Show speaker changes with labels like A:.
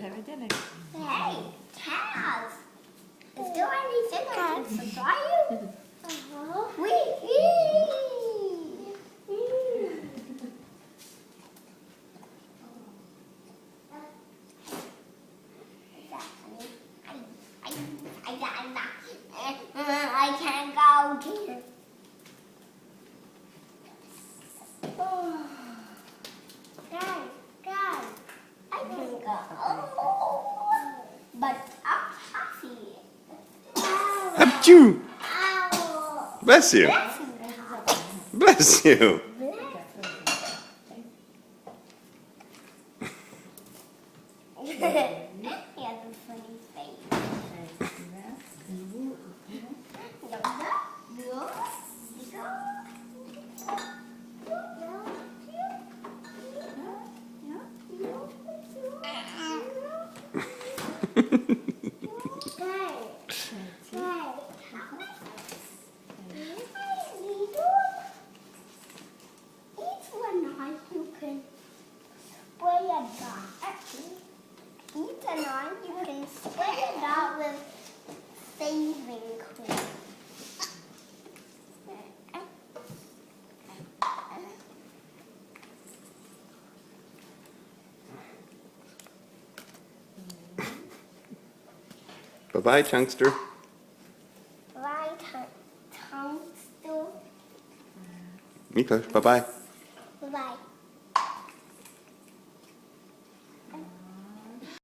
A: have dinner.
B: Hey, Tash! Is there anything I can supply you? I can't go, dear. Dad, I can go. But I'm happy.
C: Achoo!
B: Ow.
C: Bless you. Bless you.
B: He has a funny face. You can spray it out with saving cream.
C: Bye-bye, Chunkster.
B: Right, tongue still.
C: Miklosh, bye-bye.